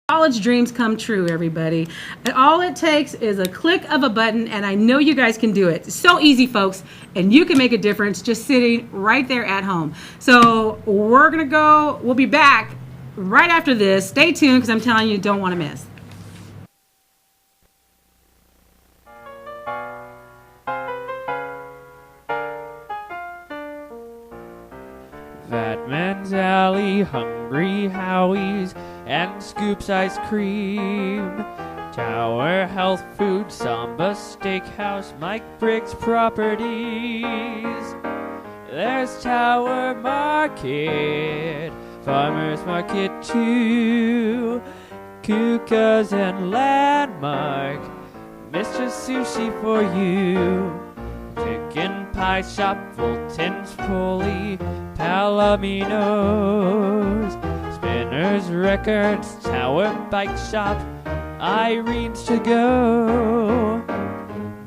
College dreams come true, everybody. And all it takes is a click of a button, and I know you guys can do it. It's so easy, folks, and you can make a difference just sitting right there at home. So we'll be back right after this. Stay tuned, because I'm telling you, don't want to miss. Fat Man's Alley, Hungry Howie's, and Scoops Ice Cream. Tower Health Food, Samba Steakhouse, Mike Briggs Properties. There's Tower Market, Farmers Market too. Kuka's and Landmark, Mr. Sushi for you. Chicken Pie Shop, Fulton's Pulley, Palomino's, Spinner's Records, Tower Bike Shop, Irene's To Go,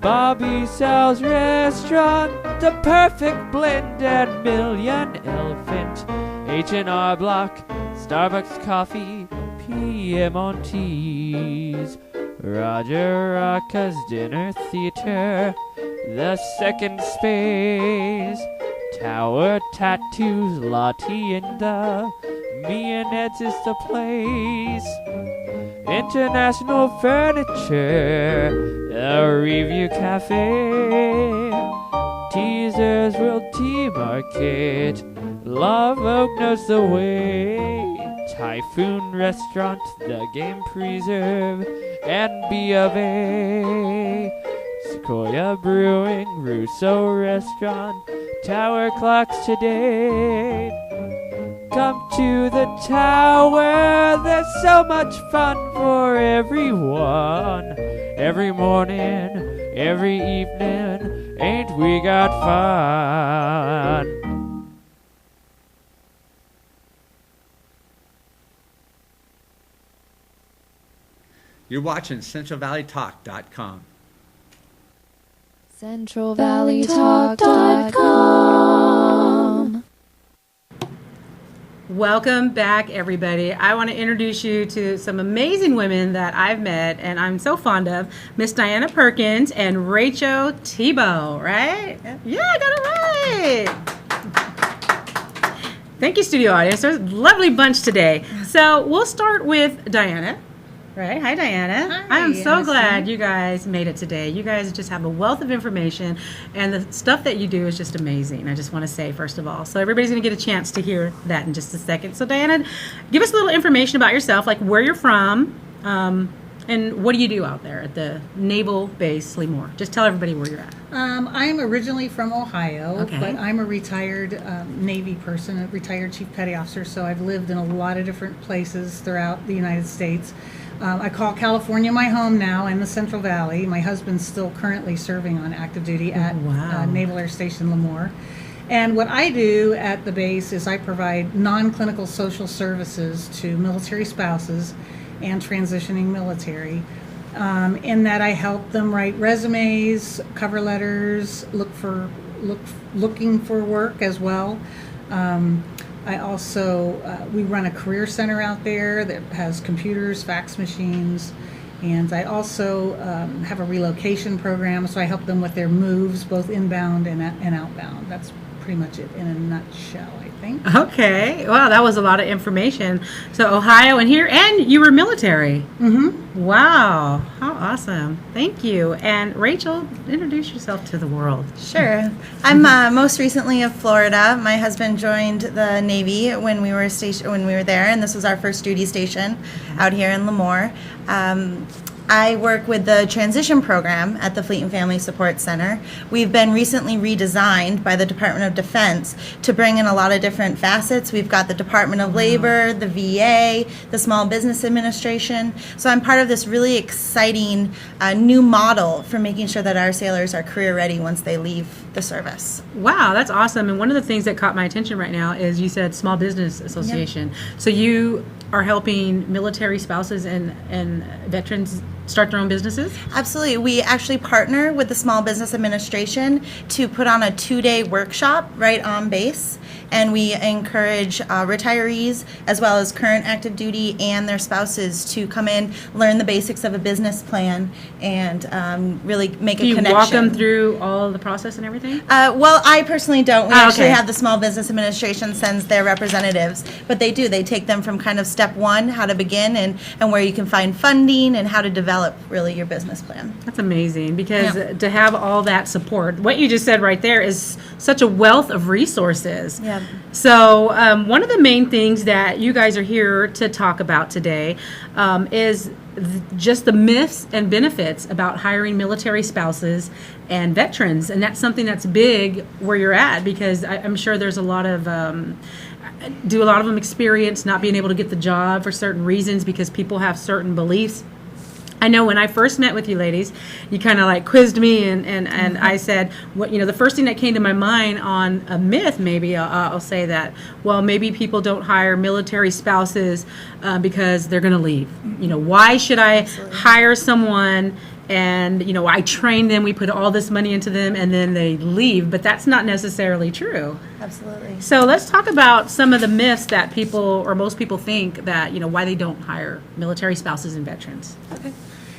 Bobby Sal's Restaurant, The Perfect Blend, and Million Elephant, H&R Block, Starbucks Coffee, Piemonte's, Roger Rocca's Dinner Theater, The Second Space, Tower Tattoos, Lottie and the Me and Ed's is the place. International Furniture, The Review Cafe, Teasers World Tea Market, Love Oak knows the way. Typhoon Restaurant, The Game Preserve, and B of A. Sequoia Brewing, Russo Restaurant, Tower Clocks Today. Come to the tower, there's so much fun for everyone. Every morning, every evening, ain't we got fun? You're watching CentralValleyTalk.com. CentralValleyTalk.com. Welcome back, everybody. I want to introduce you to some amazing women that I've met and I'm so fond of. Miss Diana Perkins and Rachel Tebow, right? Yeah, I got it right. Thank you, studio audience. There's a lovely bunch today. So we'll start with Diana. Right. Hi, Diana. Hi, I am so Ernestine. glad you guys made it today. You guys just have a wealth of information, and the stuff that you do is just amazing. I just want to say, first of all. So everybody's going to get a chance to hear that in just a second. So, Diana, give us a little information about yourself, like where you're from, and what do you do out there at the Naval Base Lemoore? Just tell everybody where you're at. I'm originally from Ohio, Okay. but I'm a retired Navy person, a retired Chief Petty Officer, so I've lived in a lot of different places throughout the United States. I call California my home now in the Central Valley. My husband's still currently serving on active duty at Wow. Naval Air Station Lemoore. And what I do at the base is I provide non-clinical social services to military spouses and transitioning military. In that I help them write resumes, cover letters, looking for work as well. I also, we run a career center out there that has computers, fax machines, and I also have a relocation program, so I help them with their moves, both inbound and outbound. That's pretty much it in a nutshell, I think. Okay. Wow, that was a lot of information. So Ohio and here, and you were military. Mm-hmm. Wow, how awesome. Thank you. And Rachel, introduce yourself to the world. Sure. I'm most recently of Florida. My husband joined the Navy when we were there, and this was our first duty station out here in Lemoore. I work with the transition program at the Fleet and Family Support Center. We've been recently redesigned by the Department of Defense to bring in a lot of different facets. We've got the Department of Labor, the VA, the Small Business Administration. So I'm part of this really exciting new model for making sure that our sailors are career ready once they leave the service. Wow, that's awesome. And one of the things that caught my attention right now is you said Small Business Association. So you are helping military spouses and veterans start their own businesses? Absolutely. We actually partner with the Small Business Administration to put on a 2-day workshop right on base. And we encourage retirees as well as current active duty and their spouses to come in, learn the basics of a business plan, and really make a Do you connection. walk them through all the process and everything? Well, I personally don't. We Oh, actually okay. have the Small Business Administration sends their representatives, but they do. They take them from kind of step one, how to begin, and where you can find funding and how to develop really your business plan. That's amazing, because Yeah. to have all that support, what you just said right there is such a wealth of resources. Yeah. So one of the main things that you guys are here to talk about today is just the myths and benefits about hiring military spouses and veterans. And that's something that's big where you're at, because I'm sure there's a lot of do a lot of them experience not being able to get the job for certain reasons because people have certain beliefs. I know when I first met with you ladies, you kind of like quizzed me, and I said, what, the first thing that came to my mind on a myth, maybe I'll say that, well, maybe people don't hire military spouses because they're going to leave. Why should I hire someone and, I train them, we put all this money into them, and then they leave? But that's not necessarily true. Absolutely. So let's talk about some of the myths that people, or most people think that, why they don't hire military spouses and veterans. Okay.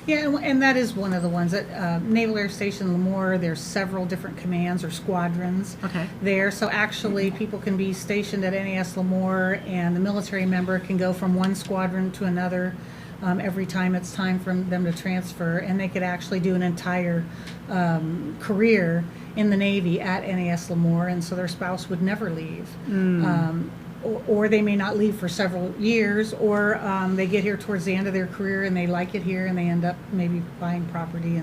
Yeah, and that is one of the ones at Naval Air Station Lemoore. There's several different commands or squadrons Okay. there. So actually, people can be stationed at NAS Lemoore, and the military member can go from one squadron to another every time it's time for them to transfer, and they could actually do an entire career in the Navy at NAS Lemoore, and so their spouse would never leave. Or they may not leave for several years, or they get here towards the end of their career and they like it here and they end up maybe buying property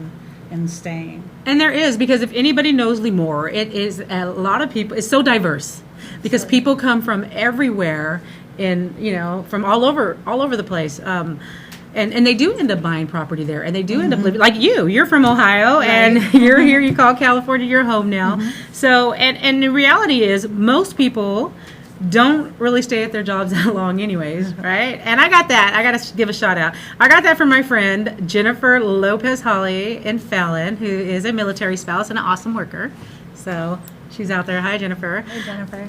and staying. And there is, because if anybody knows Lemoore, it is a lot of people. It's so diverse because people come from everywhere, from all over the place. And they do end up buying property there, and they do end up living, like you're from Ohio, and you're here, you call California your home now. So, and the reality is most people don't really stay at their jobs that long anyways, right? And I got that. I got to give a shout out. I got that from my friend Jennifer Lopez Holly in Fallon, who is a military spouse and an awesome worker. So she's out there. Hi, Jennifer. Hi, Jennifer.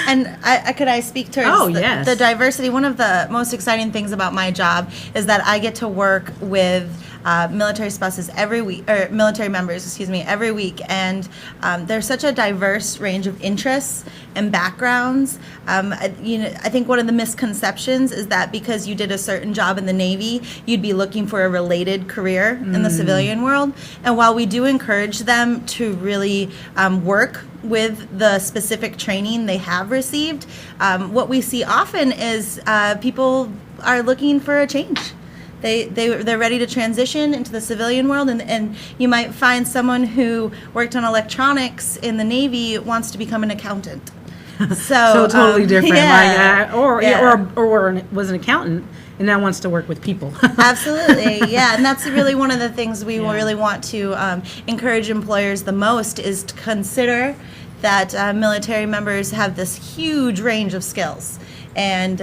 And could I speak to yes. the diversity? One of the most exciting things about my job is that I get to work with military spouses every week, or military members, every week. And there's such a diverse range of interests and backgrounds. I think one of the misconceptions is that because you did a certain job in the Navy, you'd be looking for a related career in the civilian world. And while we do encourage them to really work with the specific training they have received, what we see often is people are looking for a change. They're ready to transition into the civilian world, and you might find someone who worked on electronics in the Navy wants to become an accountant. So totally different. Yeah, Or was an accountant and now wants to work with people. Absolutely, yeah, and that's really one of the things we really want to encourage employers the most, is to consider that military members have this huge range of skills, and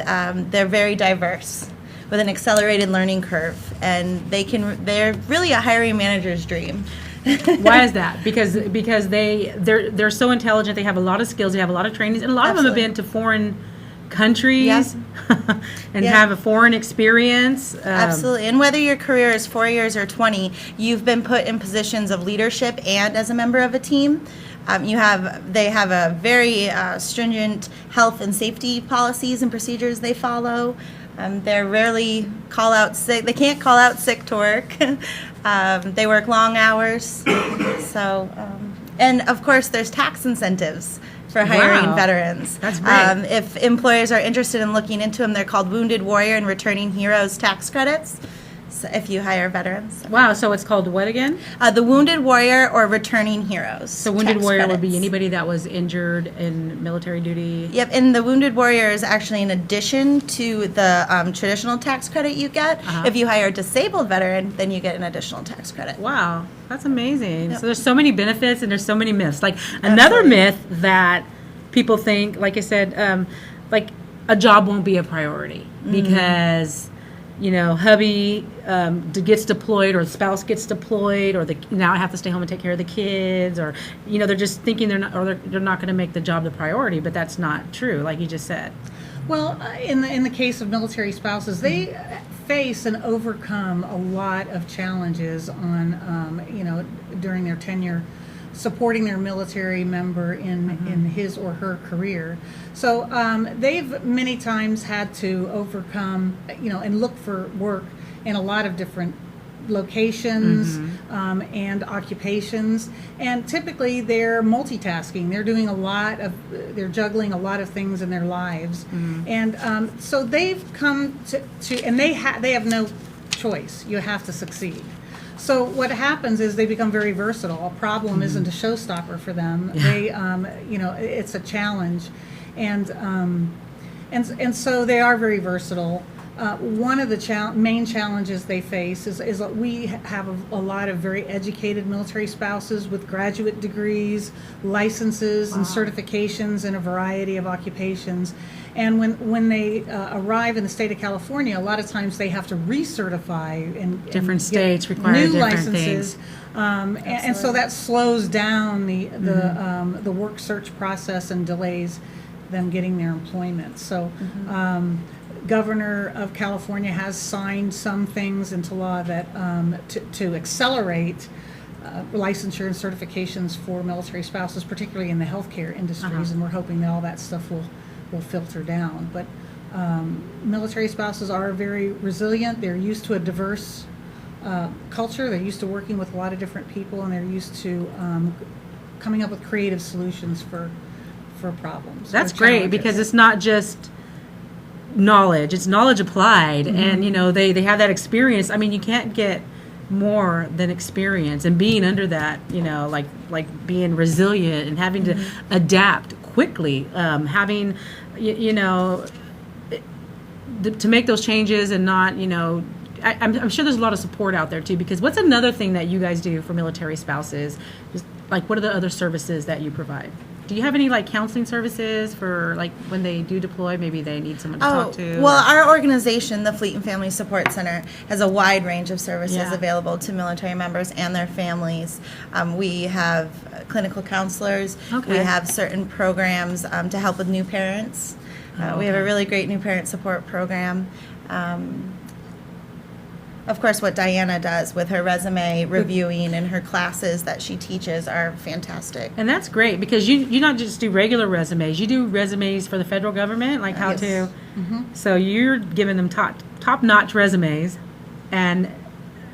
they're very diverse with an accelerated learning curve, and they're really a hiring manager's dream. Why is that? Because they're so intelligent. They have a lot of skills. They have a lot of trainings, and a lot of them have been to foreign countries and have a foreign experience. Absolutely. And whether your career is 4 years or 20, you've been put in positions of leadership and as a member of a team. They have a very stringent health and safety policies and procedures they follow. They're rarely call out sick. They can't call out sick to work. They work long hours. So, and of course, there's tax incentives for hiring veterans. That's great. If employers are interested in looking into them, they're called Wounded Warrior and Returning Heroes tax credits. So if you hire veterans. Wow, so it's called what again? The Wounded Warrior or Returning Heroes. So Wounded tax Warrior would credits. be anybody that was injured in military duty? Yep, and the Wounded Warrior is actually in addition to the traditional tax credit you get. If you hire a disabled veteran, then you get an additional tax credit. Wow, that's amazing. So there's so many benefits and there's so many myths. Like another myth that people think, like I said, like a job won't be a priority because, you know, hubby gets deployed, or the spouse gets deployed, or now I have to stay home and take care of the kids, or, you know, they're just thinking they're not going to make the job the priority, but that's not true, like you just said. Well, in the case of military spouses, they face and overcome a lot of challenges on, you know, during their tenure, supporting their military member in his or her career. So they've many times had to overcome, you know, and look for work in a lot of different locations and occupations, and typically they're multitasking. They're doing they're juggling a lot of things in their lives, and so they've come to and they have no choice. You have to succeed. So what happens is they become very versatile. A problem isn't a showstopper for them. They, you know, it's a challenge, and so they are very versatile. One of the main challenges they face is that we have a lot of very educated military spouses with graduate degrees, licenses, and certifications in a variety of occupations. And when they arrive in the state of California, a lot of times they have to recertify and Different get states require new different licenses. things. And so that slows down the work search process and delays them getting their employment. So Governor of California has signed some things into law that to accelerate licensure and certifications for military spouses, particularly in the healthcare industries, and we're hoping that all that stuff will filter down. But military spouses are very resilient. They're used to a diverse culture. They're used to working with a lot of different people, and they're used to coming up with creative solutions for problems. That's or great, challenges. because it's not just knowledge, it's knowledge applied. And, you know, they have that experience. I mean, you can't get more than experience, and being under that, you know, like being resilient and having to adapt quickly, having, you know, to make those changes and not, you know, I'm sure there's a lot of support out there too, because what's another thing that you guys do for military spouses? Just like, what are the other services that you provide? Do you have any like counseling services for like when they do deploy, maybe they need someone to talk to? Well, our organization, the Fleet and Family Support Center, has a wide range of services available to military members and their families. We have clinical counselors. Okay. We have certain programs to help with new parents. We have a really great new parent support program. Of course, what Diana does with her resume reviewing and her classes that she teaches are fantastic. And that's great, because you not just do regular resumes, you do resumes for the federal government, like how Yes. to. So you're giving them top-notch resumes, and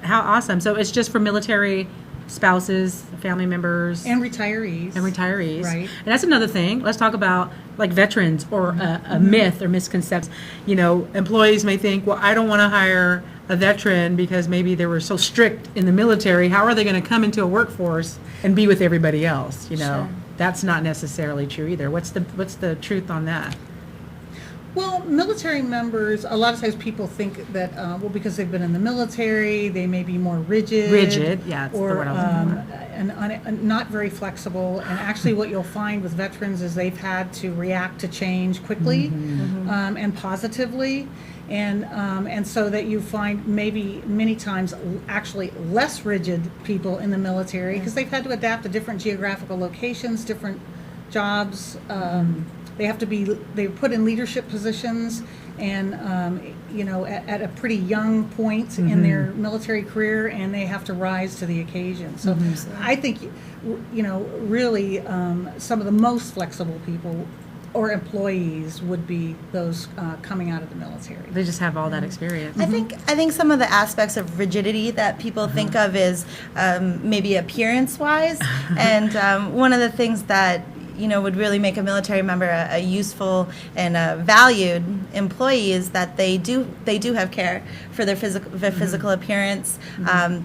how awesome. So it's just for military spouses, family members, and retirees. Right. And that's another thing. Let's talk about like veterans, or a myth or misconception. You know, employees may think, well, I don't want to hire a veteran because maybe they were so strict in the military. How are they going to come into a workforce and be with everybody else? You know, that's not necessarily true either. What's the truth on that? Well, military members, a lot of times people think that, well, because they've been in the military, they may be more rigid. Rigid, yeah, that's the or word I was looking for. and not very flexible. And actually what you'll find with veterans is they've had to react to change quickly and positively. And so that you find maybe many times actually less rigid people in the military, because they've had to adapt to different geographical locations, different jobs. They're put in leadership positions, and you know, at a pretty young point in their military career, and they have to rise to the occasion. So I think, you know, really some of the most flexible people or employees would be those coming out of the military. They just have all that experience. I think some of the aspects of rigidity that people think of is maybe appearance-wise, and one of the things that, you know, would really make a military member a useful and a valued employee is that they do have care for their physical appearance.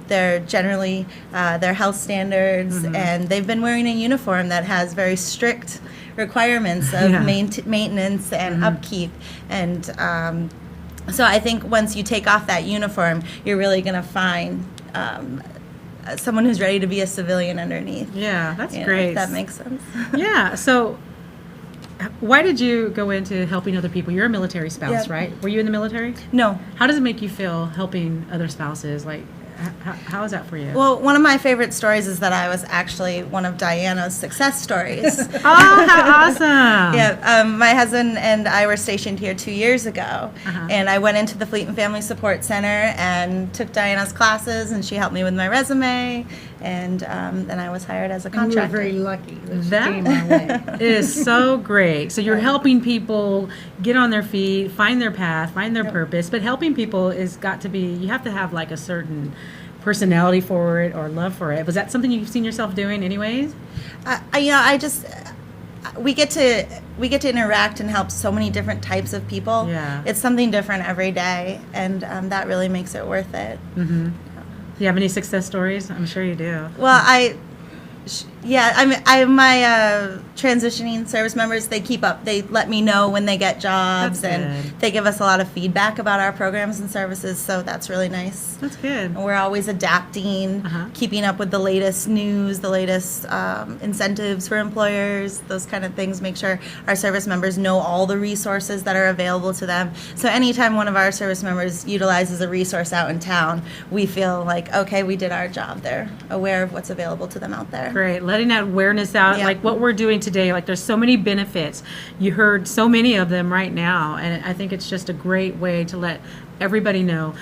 They're generally their health standards, and they've been wearing a uniform that has very strict requirements of maintenance and upkeep. And so I think once you take off that uniform, you're really going to find someone who's ready to be a civilian underneath. Yeah, that's You know, great. if that makes sense. Yeah, so Why did you go into helping other people? You're a military spouse, Yeah. right? Were you in the military? No. How does it make you feel helping other spouses? Like, how is that for you? Well, one of my favorite stories is that I was actually one of Diana's success stories. Oh, how awesome! Yeah, my husband and I were stationed here 2 years ago, Uh-huh. and I went into the Fleet and Family Support Center and took Diana's classes, and she helped me with my resume, and then I was hired as a And we were contractor. very lucky that she That- came our way. It is so great. So you're helping people get on their feet, find their path, find their purpose. But helping people is got to be, you have to have like a certain personality for it or love for it. Was that something you've seen yourself doing anyways? We get to interact and help so many different types of people. Yeah. It's something different every day, and that really makes it worth it. Do you have any success stories? I'm sure you do. Well, my transitioning service members, they keep up. They let me know when they get jobs, That's and good. they give us a lot of feedback about our programs and services, so that's really nice. That's good. We're always adapting, Uh-huh. keeping up with the latest news, the latest incentives for employers, those kind of things. Make sure our service members know all the resources that are available to them. So anytime one of our service members utilizes a resource out in town, we feel like, okay, we did our job. They're aware of what's available to them out there. Great. Letting that awareness out, Yeah. like what we're doing today, like there's so many benefits. You heard so many of them right now, and I think it's just a great way to let everybody know.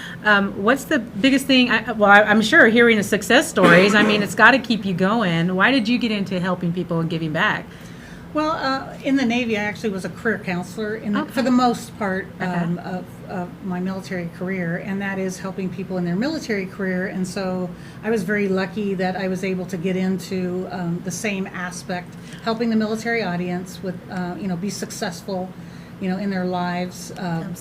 What's the biggest thing? I'm sure hearing the success stories, I mean, it's got to keep you going. Why did you get into helping people and giving back? Well, in the Navy, I actually was a career counselor for the most part of my military career, and that is helping people in their military career. And so I was very lucky that I was able to get into the same aspect, helping the military audience with, be successful, in their lives,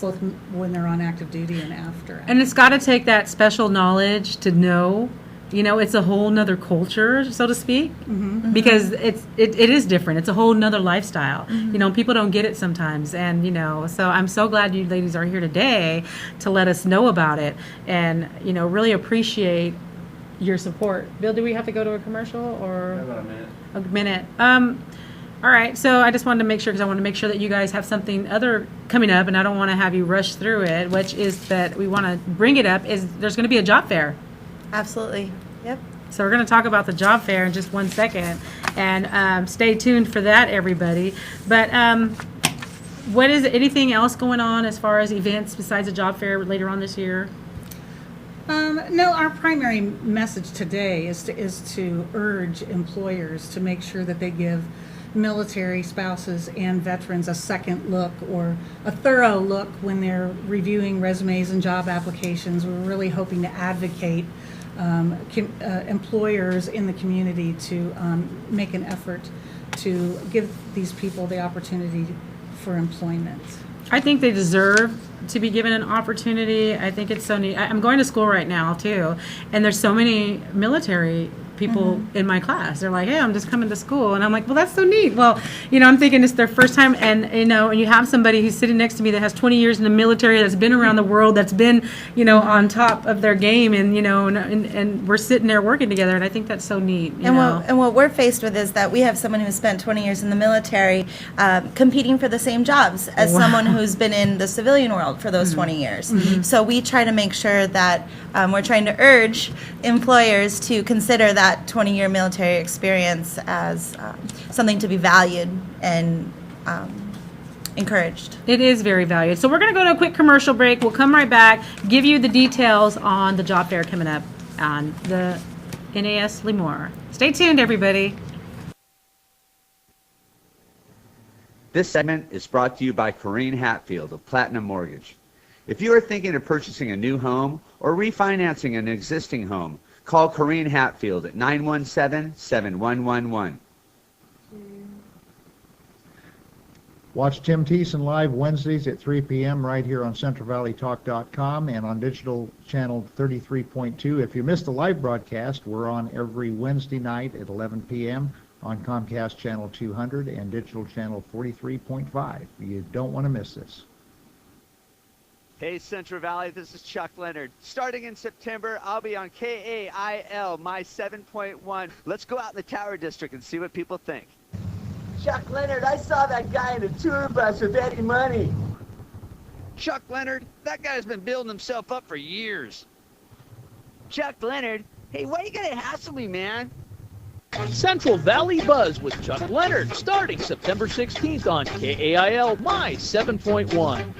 both when they're on active duty and after. And it's got to take that special knowledge to know, it's a whole nother culture, so to speak, because it is different. It's a whole nother lifestyle. People don't get it sometimes. And, so I'm so glad you ladies are here today to let us know about it and, really appreciate your support. Bill, do we have to go to a commercial or? About a minute. A minute. All right, so I just wanted to make sure, because I want to make sure that you guys have something other coming up, and I don't want to have you rush through it, which is that we want to bring it up, is there's going to be a job fair. Absolutely. Yep. So we're going to talk about the job fair in just 1 second, and stay tuned for that, everybody. But what is anything else going on as far as events besides the job fair later on this year? No, our primary message today is to urge employers to make sure that they give military spouses and veterans a second look or a thorough look when they're reviewing resumes and job applications. We're really hoping to advocate employers in the community to make an effort to give these people the opportunity for employment. I think they deserve to be given an opportunity. I think it's so neat. I'm going to school right now too, and there's so many military people in my class. They're like, hey, I'm just coming to school. And I'm like, well, that's so neat. Well, I'm thinking it's their first time. And, and you have somebody who's sitting next to me that has 20 years in the military, that's been around the world, that's been, on top of their game. And, and we're sitting there working together. And I think that's so neat. And what we're faced with is that we have someone who's spent 20 years in the military competing for the same jobs as someone who's been in the civilian world for those 20 years. So we try to make sure that we're trying to urge employers to consider that 20-year military experience as something to be valued and encouraged. It is very valued. So we're going to go to a quick commercial break. We'll come right back, give you the details on the job fair coming up on the NAS Lemoore. Stay tuned, everybody. This segment is brought to you by Corrine Hatfield of Platinum Mortgage. If you are thinking of purchasing a new home or refinancing an existing home, call Corrine Hatfield at 917-7111. Watch Tim Thiessen live Wednesdays at 3 p.m. right here on CentralValleyTalk.com and on digital channel 33.2. If you missed the live broadcast, we're on every Wednesday night at 11 p.m. on Comcast channel 200 and digital channel 43.5. You don't want to miss this. Hey Central Valley, this is Chuck Leonard. Starting in September, I'll be on KAIL, my 7.1. Let's go out in the Tower District and see what people think. Chuck Leonard, I saw that guy in a tour bus with Eddie Money. Chuck Leonard? That guy's been building himself up for years. Chuck Leonard? Hey, why you gotta hassle me, man? Central Valley Buzz with Chuck Leonard, starting September 16th on KAIL My 7.1.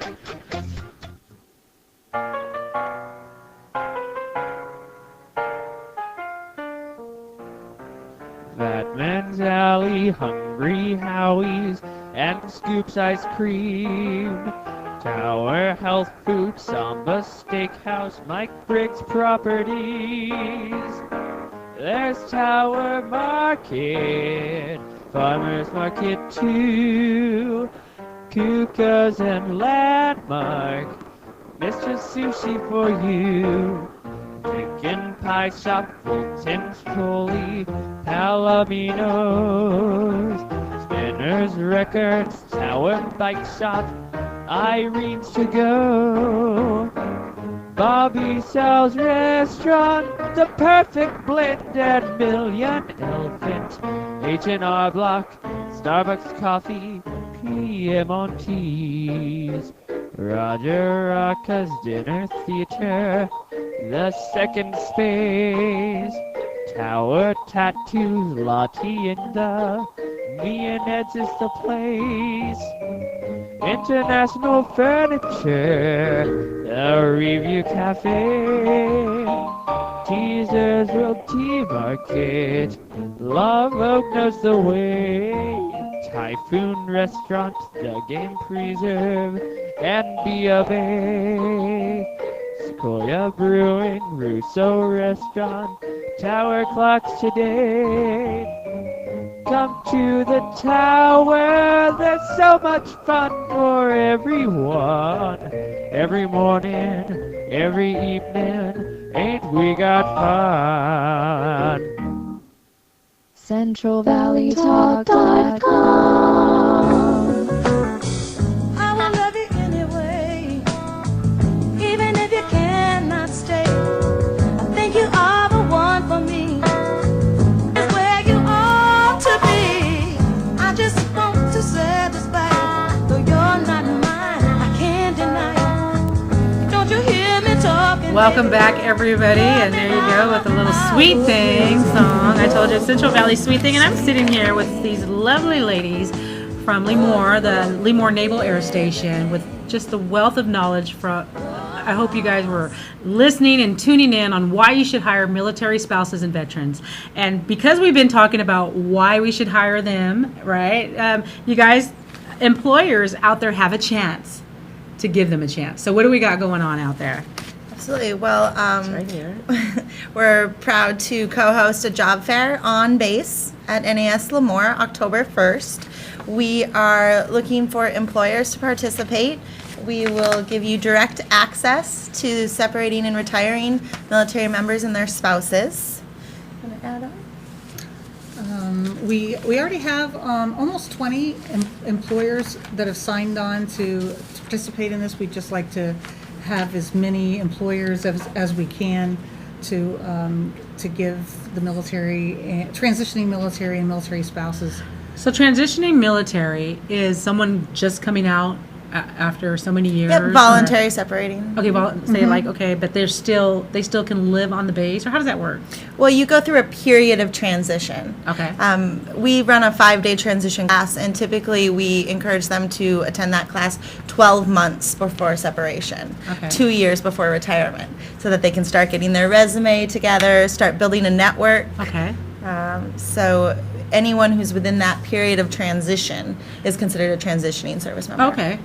Batman's Alley, Hungry Howie's, and Scoops Ice Cream. Tower Health Food, Samba Steakhouse, Mike Briggs Properties. There's Tower Market, Farmers Market too, Kuka's and Landmark, Mr. Sushi for you. Chicken Pie Shop, Fulton's Choli, Palominos, Spinner's Records, Tower Bike Shop, Irene's To Go, Bobby Sal's Restaurant, The Perfect Blend and Million Elephant, H&R Block, Starbucks Coffee, Piemonte's, Roger Rocca's Dinner Theater, The Second Space, Tower Tattoos, Lottie in the, Me and Ed's is the place, International Furniture, The Review Cafe, Teaser's World Tea Market, Love Oak knows the way, Typhoon Restaurant, The Game Preserve, and Bia Bay, Sequoia Brewing, Russo Restaurant, Tower Clocks Today. Come to the tower, there's so much fun for everyone. Every morning, every evening, ain't we got fun? CentralValleyTalk.com. I will love you anyway, even if you cannot stay. I think you are the one for me. It's where you ought to be. I just want to satisfy you, though you're not mine. I can't deny it. Don't you hear me talking? Welcome back, everybody, and there you go with a little Sweet Thing song. I told you it's Central Valley Sweet Thing, and I'm sitting here with these lovely ladies from Lemoore, the Lemoore Naval Air Station, with just the wealth of knowledge from. I hope you guys were listening and tuning in on why you should hire military spouses and veterans. And because we've been talking about why we should hire them, right? You guys, employers out there have a chance to give them a chance. So what do we got going on out there? Absolutely. Well, Right here. we're proud to co-host a job fair on base at NAS Lemoore, October 1st. We are looking for employers to participate. We will give you direct access to separating and retiring military members and their spouses. Want to add on? We already have almost 20 employers that have signed on to participate in this. We'd just like to have as many employers as we can to give the military, transitioning military and military spouses. So transitioning military is someone just coming out after so many years? Yep, voluntary separating. Okay, well, say like, okay, but they still can live on the base, or how does that work? Well, you go through a period of transition. Okay. We run a 5-day transition class, and typically we encourage them to attend that class 12 months before separation, Okay. 2 years before retirement, so that they can start getting their resume together, start building a network. Okay. So anyone who's within that period of transition is considered a transitioning service member. Okay.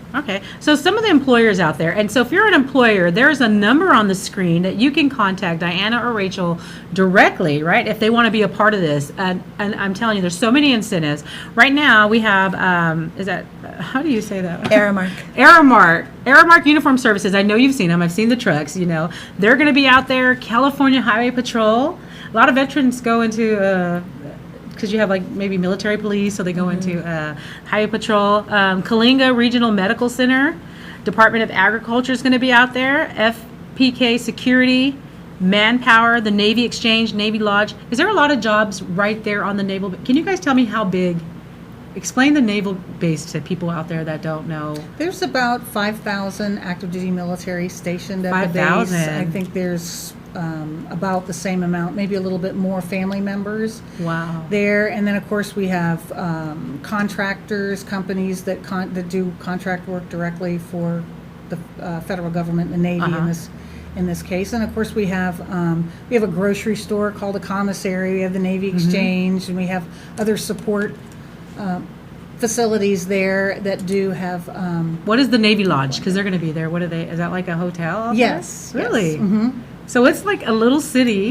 So some of the employers out there, and so if you're an employer, there's a number on the screen that you can contact Diana or Rachel directly, right, if they want to be a part of this. And I'm telling you, there's so many incentives. Right now we have, how do you say that? Aramark. Aramark Uniform Services. I know you've seen them. I've seen the trucks, They're going to be out there. California Highway Patrol. A lot of veterans go into... because you have like maybe military police, so they go into Highway Patrol. Kalinga Regional Medical Center, Department of Agriculture is going to be out there. FPK Security, Manpower, the Navy Exchange, Navy Lodge. Is there a lot of jobs right there on the naval? Can you guys tell me how big explain the naval base to people out there that don't know. There's about 5,000 active duty military stationed at the base. 5,000. I think there's about the same amount, maybe a little bit more family members. Wow. There, and then of course we have contractors, companies that do contract work directly for the federal government, the Navy in this case, and of course we have a grocery store called a commissary. We have the Navy Exchange, and we have other support facilities there that do have. What is the Navy Lodge? Because they're going to be there. What are they? Is that like a hotel? out Yes. there? Really? Yes. Mm-hmm. So it's like a little city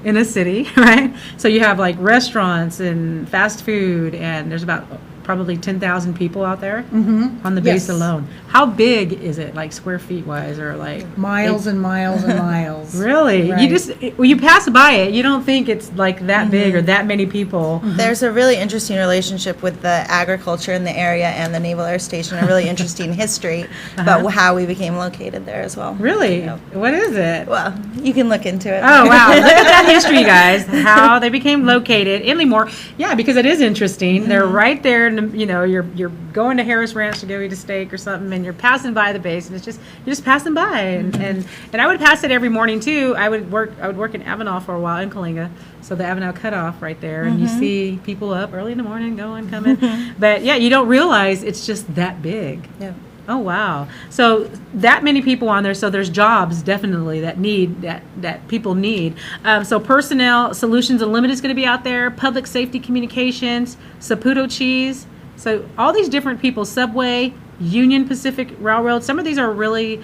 in a city, right? So you have like restaurants and fast food, and there's about probably 10,000 people out there on the base alone. How big is it, like square feet wise, or like miles and miles and miles? Really? Right. You just when you pass by it, you don't think it's like that big or that many people. There's a really interesting relationship with the agriculture in the area and the Naval Air Station, a really interesting history about how we became located there as well. Really? Yep. What is it? Well, you can look into it. Oh, wow. Look at that history, guys. How they became located in Lemoore. Yeah, because it is interesting. They're right there, and you're going to Harris Ranch to go eat a steak or something, and you're passing by the base, and you're just passing by. And I would pass it every morning too. I would work in Avenal for a while in Coalinga, so the Avenal cutoff right there, and you see people up early in the morning going, coming. But yeah, you don't realize it's just that big. Yeah. Oh, wow. So that many people on there. So there's jobs definitely that people need. So Personnel Solutions Unlimited is going to be out there. Public Safety Communications, Saputo Cheese. So all these different people, Subway, Union Pacific Railroad. Some of these are really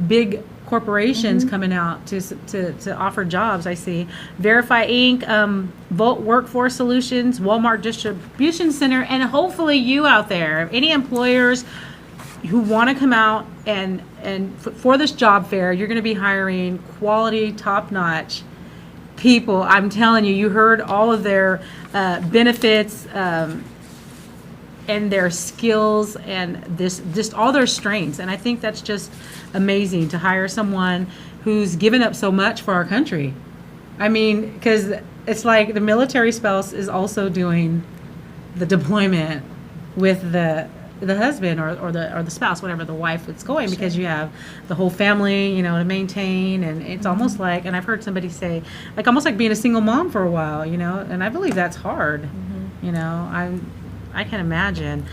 big corporations coming out to offer jobs. I see Verify Inc., Volt Workforce Solutions, Walmart Distribution Center, and hopefully you out there, any employers who want to come out and for this job fair, you're going to be hiring quality, top-notch people. I'm telling you, you heard all of their benefits and their skills and just all their strengths. And I think that's just amazing to hire someone who's given up so much for our country. I mean, because it's like the military spouse is also doing the deployment with the husband or the spouse, whatever, the wife that's going, because you have the whole family, to maintain, and it's almost like, and I've heard somebody say, like almost like being a single mom for a while, and I believe that's hard. I can imagine.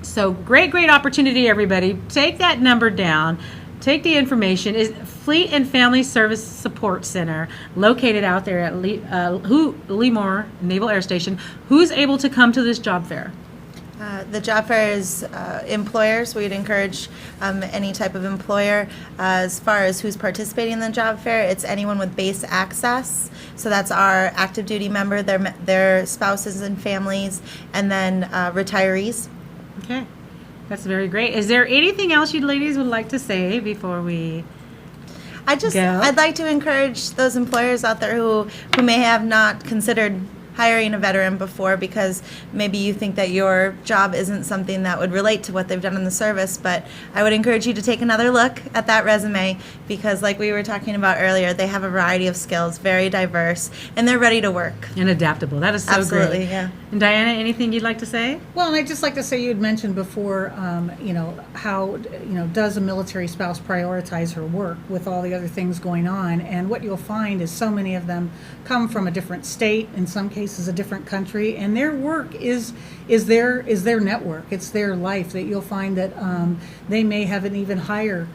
So great opportunity, everybody. Take that number down. Take the information. Is Fleet and Family Service Support Center, located out there at Lemoore Naval Air Station. Who's able to come to this job fair? The job fair is employers. We'd encourage any type of employer. As far as who's participating in the job fair, it's anyone with base access. So that's our active duty member, their spouses and families, and then retirees. Okay, that's very great. Is there anything else you ladies would like to say before we I'd like to encourage those employers out there who may have not considered hiring a veteran before, because maybe you think that your job isn't something that would relate to what they've done in the service, but I would encourage you to take another look at that resume, because like we were talking about earlier, they have a variety of skills, very diverse, and they're ready to work. And adaptable. That is so Absolutely, great. yeah. And Diana, anything you'd like to say? Well, and I'd just like to say, you had mentioned before, how, does a military spouse prioritize her work with all the other things going on? And what you'll find is so many of them come from a different state, in some cases a different country, and their work is their network. It's their life. That you'll find that they may have an even higher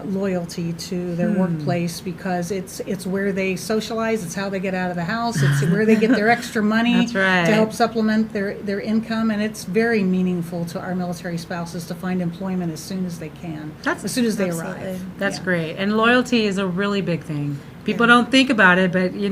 loyalty to their workplace, because it's where they socialize, it's how they get out of the house, it's where they get their extra money. That's right. To help supplement their income, and it's very meaningful to our military spouses to find employment as soon as they can, as soon as they arrive. That's great. And loyalty is a really big thing. People don't think about it, but you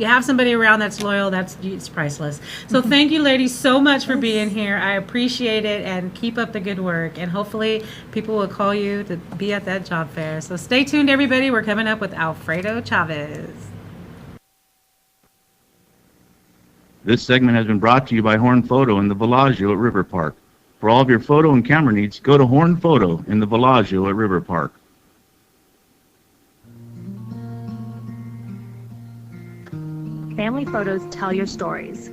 have somebody around that's loyal, it's priceless. So thank you ladies so much for being here. I appreciate it, and keep up the good work, and hopefully people will call you to be at that job fair. So stay tuned, everybody. We're coming up with Alfredo Chavez. This segment has been brought to you by Horn Photo in the Bellagio at River Park. For all of your photo and camera needs, go to Horn Photo in the Bellagio at River Park. Family photos tell your stories.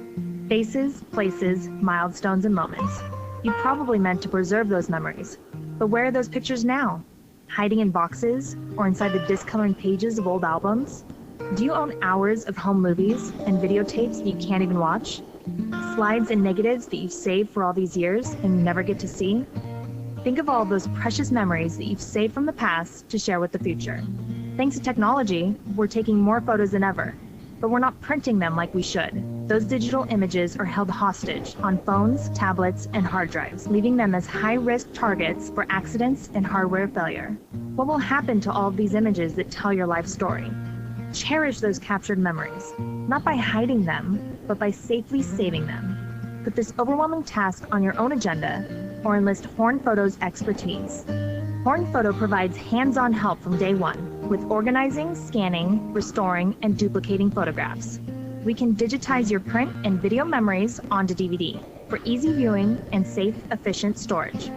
Faces, places, milestones, and moments. You probably meant to preserve those memories. But where are those pictures now? Hiding in boxes or inside the discolored pages of old albums? Do you own hours of home movies and videotapes that you can't even watch? Slides and negatives that you've saved for all these years and you never get to see? Think of all those precious memories that you've saved from the past to share with the future. Thanks to technology, we're taking more photos than ever, but we're not printing them like we should. Those digital images are held hostage on phones, tablets, and hard drives, leaving them as high-risk targets for accidents and hardware failure. What will happen to all of these images that tell your life story? Cherish those captured memories, not by hiding them, but by safely saving them. Put this overwhelming task on your own agenda or enlist Horn Photo's expertise. Horn Photo provides hands-on help from day one with organizing, scanning, restoring, and duplicating photographs. We can digitize your print and video memories onto DVD for easy viewing and safe, efficient storage.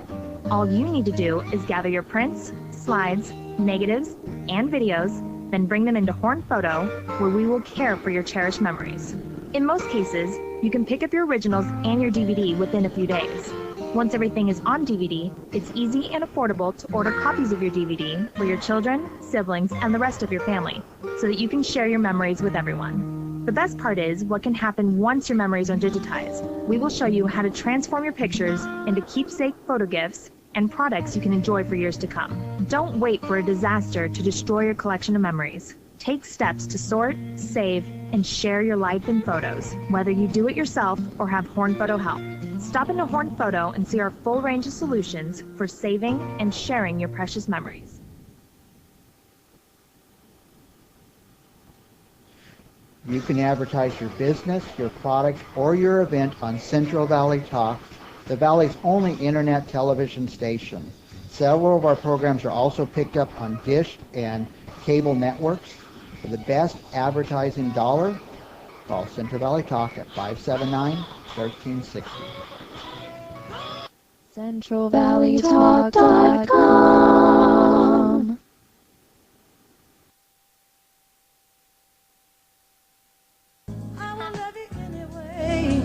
All you need to do is gather your prints, slides, negatives, and videos, then bring them into Horn Photo, where we will care for your cherished memories. In most cases, you can pick up your originals and your DVD within a few days. Once everything is on DVD, it's easy and affordable to order copies of your DVD for your children, siblings, and the rest of your family, so that you can share your memories with everyone. The best part is what can happen once your memories are digitized. We will show you how to transform your pictures into keepsake photo gifts and products you can enjoy for years to come. Don't wait for a disaster to destroy your collection of memories. Take steps to sort, save, and share your life in photos, whether you do it yourself or have Horn Photo help. Stop into Horn Photo and see our full range of solutions for saving and sharing your precious memories. You can advertise your business, your product, or your event on Central Valley Talk, the Valley's only internet television station. Several of our programs are also picked up on Dish and cable networks. For the best advertising dollar, call Central Valley Talk at 579-1360. CentralValleyTalk.com. I will love you anyway,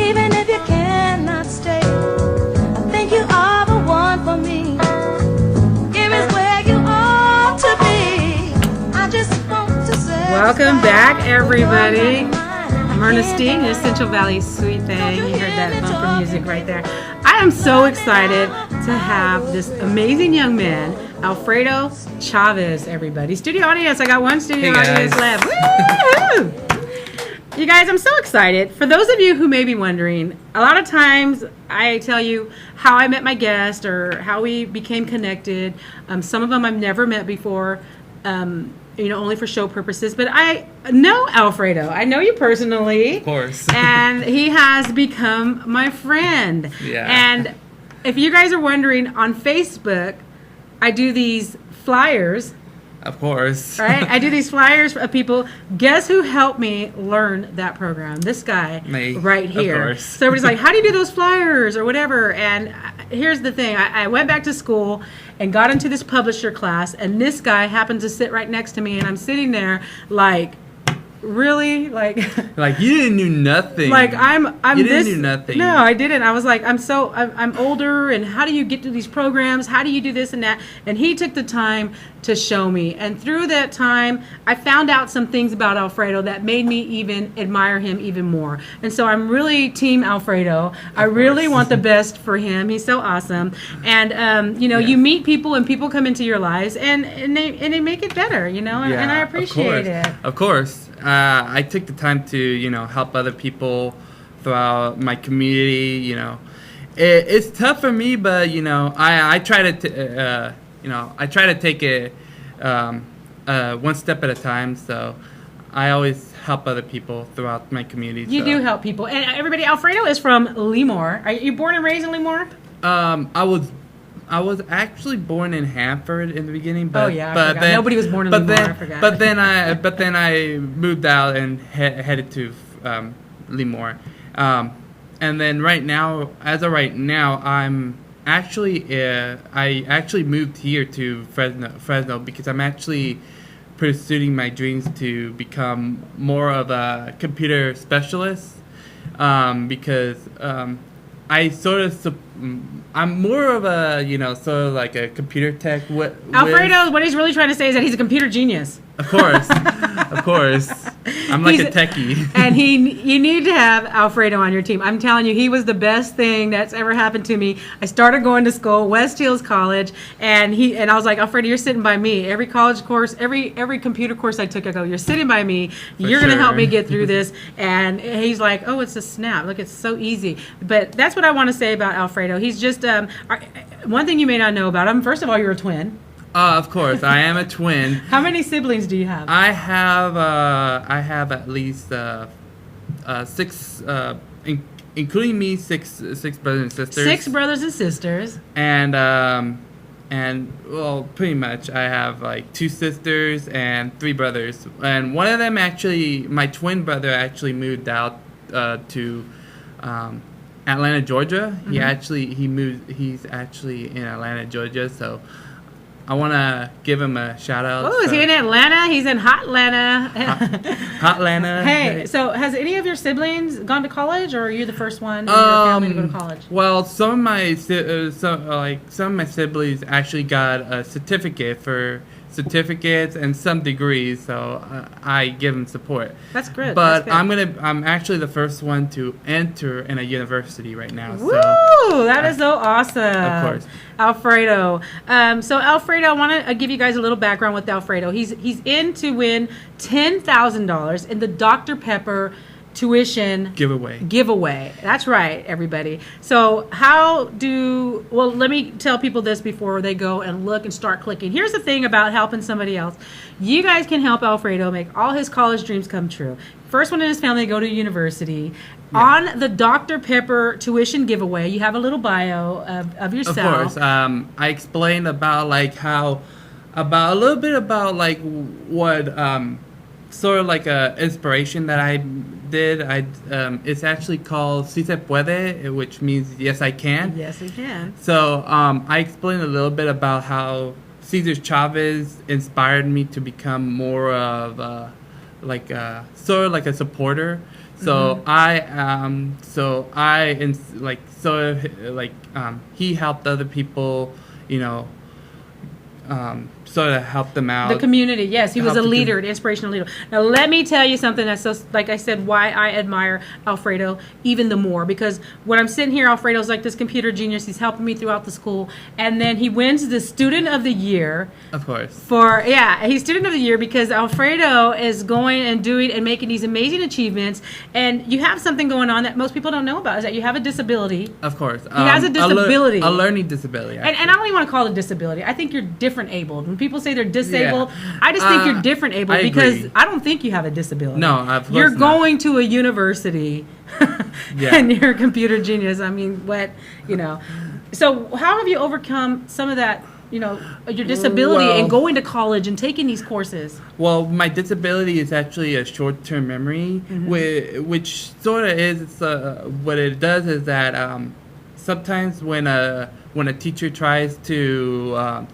even if you cannot stay. I think you are the one for me. Here is where you ought to be. I just want to say. Welcome back, everybody. I'm Ernestine, your Central Valley Sweet Thing. You heard that bumper music right there. I am so excited to have this amazing young man, Alfredo Chavez, everybody. Studio audience, I got one studio audience left. Woo-hoo! You guys, I'm so excited. For those of you who may be wondering, a lot of times I tell you how I met my guest or how we became connected. Some of them I've never met before. Only for show purposes. But I know Alfredo. I know you personally. Of course. And he has become my friend. Yeah. And if you guys are wondering, on Facebook, I do these flyers. Of course. Right? I do these flyers of people. Guess who helped me learn that program? This guy right here. Of course. So everybody's like, how do you do those flyers or whatever? And here's the thing. I went back to school and got into this publisher class, and this guy happened to sit right next to me, and I'm sitting there like, really? Like you didn't do nothing. Like I'm you this. didn't do nothing. No, I didn't. I was like, I'm older, and how do you get to these programs? How do you do this and that? And he took the time to show me. And through that time, I found out some things about Alfredo that made me even admire him even more. And so I'm really team Alfredo. I really want the best for him. He's so awesome. And you meet people, and people come into your lives, and they make it better, and I appreciate it. Of course. I took the time to, help other people throughout my community. It's tough for me, but I try to I try to take it one step at a time. So I always help other people throughout my community. You do help people, and everybody. Alfredo is from Lemoore. Are you born and raised in Lemoore? I was actually born in Hanford in the beginning, but then, nobody was born in Lemoore. I forgot. But then I moved out and headed to Lemoore, and then as of right now, I'm actually I actually moved here to Fresno because I'm actually pursuing my dreams to become more of a computer specialist. because I sort of I'm more of a sort of like a computer tech. Alfredo, what he's really trying to say is that he's a computer genius. Of course, of course. I'm like a techie. And you need to have Alfredo on your team. I'm telling you, he was the best thing that's ever happened to me. I started going to school, West Hills College, and I was like, Alfredo, you're sitting by me. Every college course, every computer course I took, I go, you're sitting by me. You're going to help me get through this. And he's like, oh, it's a snap. Look, it's so easy. But that's what I want to say about Alfredo. He's just one thing you may not know about him. First of all, you're a twin. Of course, I am a twin. How many siblings do you have? I have at least 6, including me, six brothers and sisters. 6 brothers and sisters. And well, pretty much, I have like 2 sisters and 3 brothers. And one of them actually, my twin brother actually moved out to Atlanta, Georgia. Mm-hmm. He's actually in Atlanta, Georgia. So I want to give him a shout out. Oh, is he in Atlanta? He's in Hot Atlanta. Hot Atlanta. Hey, so has any of your siblings gone to college, or are you the first one in your family to go to college? Well, some of my siblings actually got a certificates and some degrees, so I give them support. That's good. But that's good. I'm actually the first one to enter in a university right now. Woo! That is so awesome. Of course. Alfredo. So Alfredo, I want to give you guys a little background with Alfredo. He's in to win $10,000 in the Dr. Pepper tuition giveaway. That's right, everybody. So let me tell people this before they go and look and start clicking. Here's the thing about helping somebody else. You guys can help Alfredo make all his college dreams come true. First one in his family to go to university. Yeah. On the Dr. Pepper tuition giveaway, you have a little bio of yourself. Of course. I explained about a little bit about like what sort of like a inspiration that I did. It's actually called Si Se Puede, which means yes I can. Yes, I can. So I explained a little bit about how Cesar Chavez inspired me to become more of sort of like a supporter. So he helped other people, sort of help them out. The community, yes. He was a leader, an inspirational leader. Now, let me tell you something that's so, like I said, why I admire Alfredo even the more. Because when I'm sitting here, Alfredo's like this computer genius. He's helping me throughout the school. And then he wins the Student of the Year. Of course. He's Student of the Year because Alfredo is going and doing and making these amazing achievements. And you have something going on that most people don't know about, is that you have a disability. Of course. He has a disability. A learning disability. And I don't even want to call it a disability. I think you're different abled. When people say they're disabled, I just think you're different abled because I don't think you have a disability. No, of course you're not. Going to a university and you're a computer genius. I mean, So how have you overcome some of that, your disability and going to college and taking these courses? Well, my disability is actually a short-term memory, which sort of is what it does is that sometimes when a teacher tries to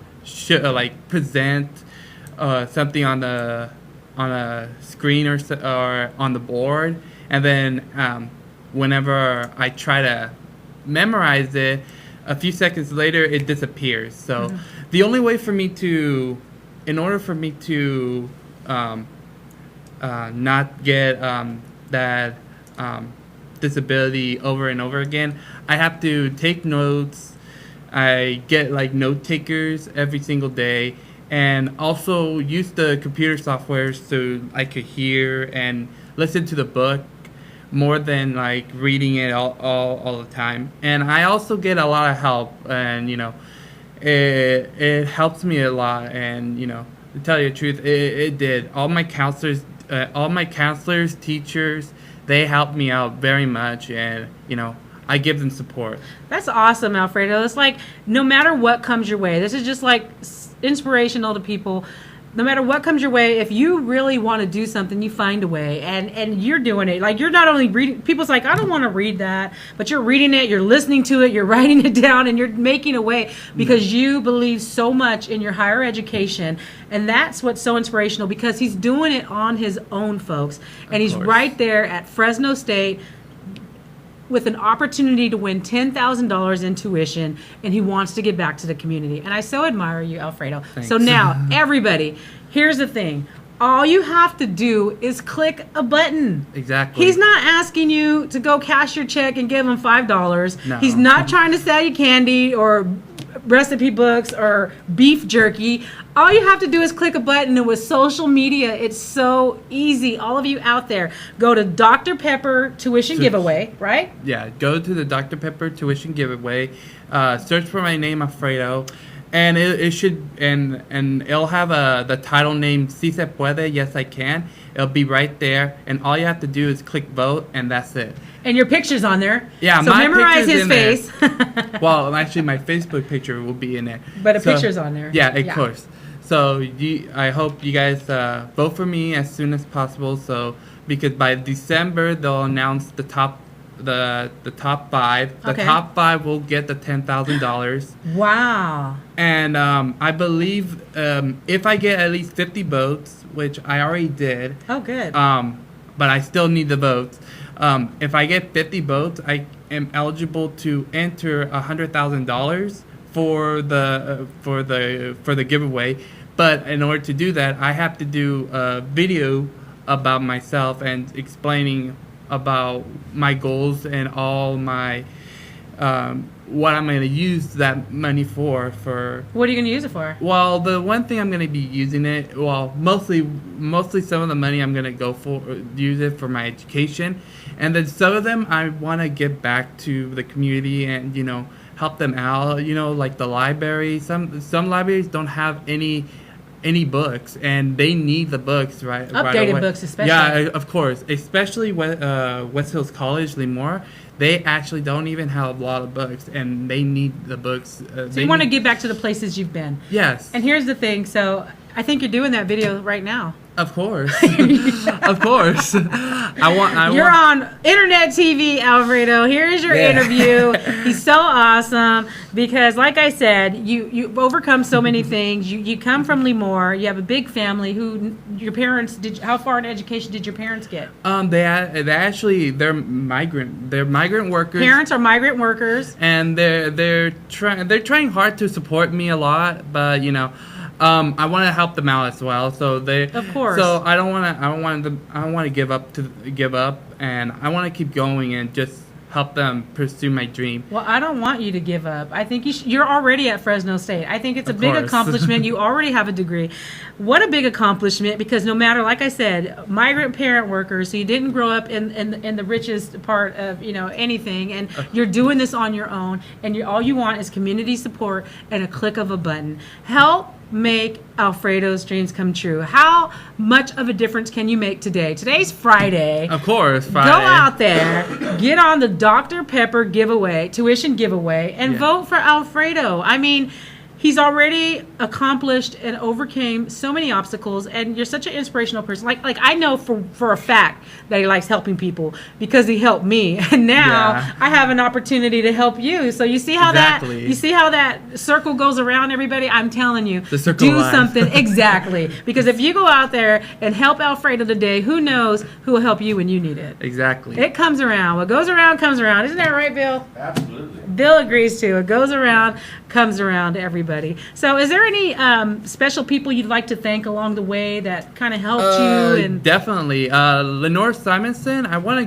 present something on a screen or on the board, and then whenever I try to memorize it, a few seconds later it disappears. So the only way for me to, in order for me to not get that disability over and over again, I have to take notes. I get note takers every single day, and also use the computer software so I could hear and listen to the book more than reading it all the time. And I also get a lot of help, and it helps me a lot. And to tell you the truth, it did. All my counselors, teachers, they helped me out very much, and I give them support. That's awesome, Alfredo. It's like no matter what comes your way, this is just inspirational to people. No matter what comes your way, if you really want to do something, you find a way, and you're doing it. You're not only reading. People's like, I don't want to read that, but you're reading it, you're listening to it, you're writing it down, and you're making a way because you believe so much in your higher education, and that's what's so inspirational. Because he's doing it on his own, folks, and he's right there at Fresno State. with an opportunity to win $10,000 in tuition, and he wants to give back to the community. And I so admire you, Alfredo. Thanks. So now, everybody, here's the thing. All you have to do is click a button. Exactly. He's not asking you to go cash your check and give him $5. No. He's not trying to sell you candy or recipe books or beef jerky. All you have to do is click a button, and with social media, it's so easy. All of you out there, go to Dr. Pepper tuition giveaway, right? Yeah, go to the Dr. Pepper tuition giveaway. Search for my name, Alfredo. And it should, and it'll have the title name, Si Se Puede, Yes I Can. It'll be right there, and all you have to do is click vote, and that's it. And your picture's on there. Yeah, so my memorize picture's his in face. there. Well, actually, my Facebook picture will be in there. But a picture's on there. Yeah, of course. So I hope you guys vote for me as soon as possible. So because by December they'll announce the top five. The Okay. top five will get the $10,000. Wow. And I believe if I get at least 50 votes, which I already did. Oh, good. But I still need the votes. If I get 50 votes, I am eligible to enter $100,000 for the giveaway. But in order to do that, I have to do a video about myself and explaining about my goals and all my what I'm going to use that money for. What are you going to use it for? Well, the one thing I'm going to be using it, well, mostly some of the money I'm going to use it for my education, and then some of them I want to give back to the community and help them out. Like the library. Some libraries don't have any books, and they need the books right Updated away. books, especially. Yeah, of course. Especially West Hills College, Lemoore. They actually don't even have a lot of books, and they need the books. So you want to give back to the places you've been. Yes. And here's the thing. So I think you're doing that video right now. Of course. Of course. You're on internet TV, Alfredo. Here's your interview. He's so awesome because, like I said, you've overcome so many things. You come from Lemoore. You have a big family. Your parents did? How far in education did your parents get? They're migrant workers. Parents are migrant workers, and they're trying hard to support me a lot, but I want to help them out as well. So of course. So I don't want to give up, and I want to keep going and just help them pursue my dream. Well, I don't want you to give up. I think you're already at Fresno State. I think it's a big accomplishment. You already have a degree. What a big accomplishment, because no matter, like I said, migrant parent workers, so you didn't grow up in the richest part of anything, and you're doing this on your own, and all you want is community support and a click of a button. Help make Alfredo's dreams come true. How much of a difference can you make today? Today's Friday. Of course, Friday. Go out there, get on the Dr. Pepper tuition giveaway, and vote for Alfredo. I mean, he's already accomplished and overcame so many obstacles, and you're such an inspirational person. Like I know for a fact that he likes helping people because he helped me, and now I have an opportunity to help you. So you see how that circle goes around, everybody. I'm telling you, the circle do line. something exactly, because if you go out there and help Alfredo today, who knows who will help you when you need it. Exactly. It comes around. What goes around comes around. Isn't that right, Bill? Absolutely. Bill agrees too. It goes around, comes around to everybody. So is there any special people you'd like to thank along the way that kind of helped you? And Definitely. Lenore Simonson, I want to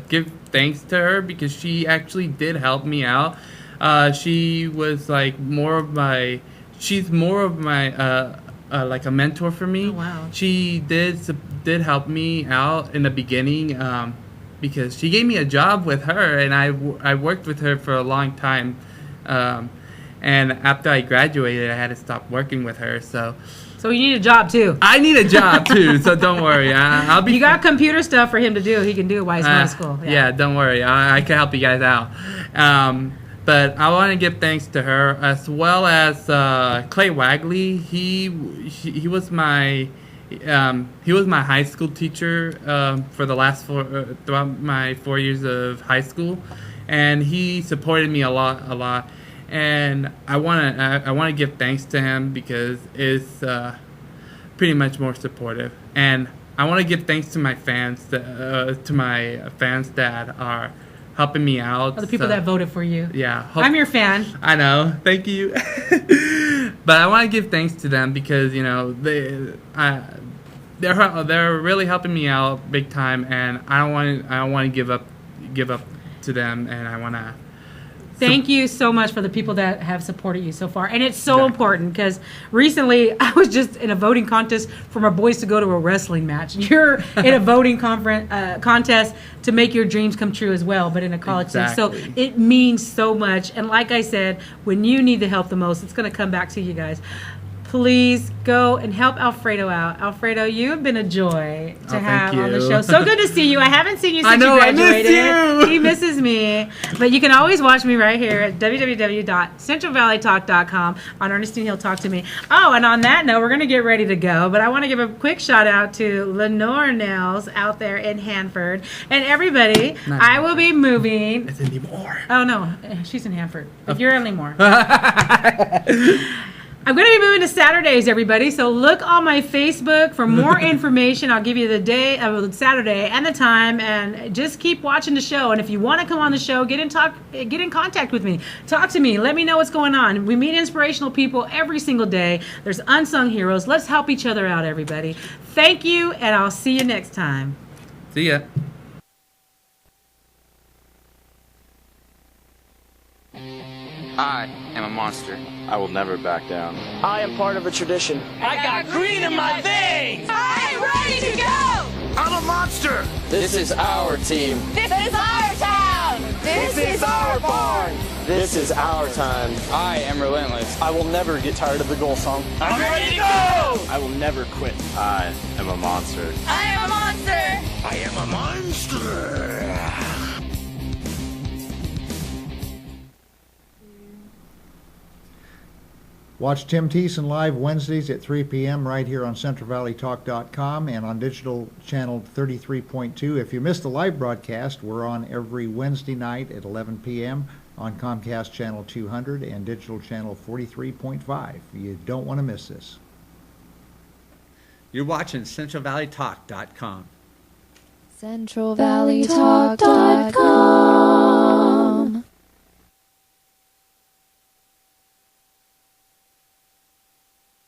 give thanks to her because she actually did help me out. She was like she's more of my like a mentor for me. Oh, wow. She did help me out in the beginning because she gave me a job with her, and I worked with her for a long time. And after I graduated, I had to stop working with her. So you need a job too. I need a job too. So don't worry. I'll be. You got computer stuff for him to do. He can do it while he's going to school. Yeah, don't worry. I can help you guys out. But I want to give thanks to her, as well as Clay Wagley. He was my high school teacher for the last throughout my 4 years of high school, and he supported me a lot. And I want to give thanks to him because it's pretty much more supportive. And I want to give thanks to my fans, that are helping me out. All the people that voted for you. Yeah. I'm your fan. I know. Thank you. But I want to give thanks to them because, you know, they're really helping me out big time, and I don't want to give up to them, and I want to. Thank you so much for the people that have supported you so far. And it's so important because recently I was just in a voting contest for my boys to go to a wrestling match. You're in a voting contest to make your dreams come true as well, but in a college sense. So it means so much. And like I said, when you need the help the most, it's going to come back to you guys. Please go and help Alfredo out. Alfredo, you have been a joy to have on the show. So good to see you. I haven't seen you since you graduated. I miss you. He misses me. But you can always watch me right here at www.centralvalleytalk.com on Ernestine Hill Talk to Me. Oh, and on that note, we're going to get ready to go. But I want to give a quick shout out to Lenore Nails out there in Hanford. And everybody, I will be moving. It's in Lemoore. Oh, no. She's in Hanford. But you're in Lemoore. I'm going to be moving to Saturdays, everybody. So look on my Facebook for more information. I'll give you the day of Saturday and the time, and just keep watching the show. And if you want to come on the show, get in contact with me. Talk to me. Let me know what's going on. We meet inspirational people every single day. There's unsung heroes. Let's help each other out, everybody. Thank you, and I'll see you next time. See ya. I am a monster. I will never back down. I am part of a tradition. I got green in my veins! I'm ready to go! I'm a monster! This is our team. This is our town! This is our barn! This is our time. I am relentless. I will never get tired of the goal song. I'm ready to go! I will never quit. I am a monster. I am a monster! I am a monster! Watch Tim Thiessen live Wednesdays at 3 p.m. right here on CentralValleyTalk.com and on digital channel 33.2. If you missed the live broadcast, we're on every Wednesday night at 11 p.m. on Comcast channel 200 and digital channel 43.5. You don't want to miss this. You're watching CentralValleyTalk.com. CentralValleyTalk.com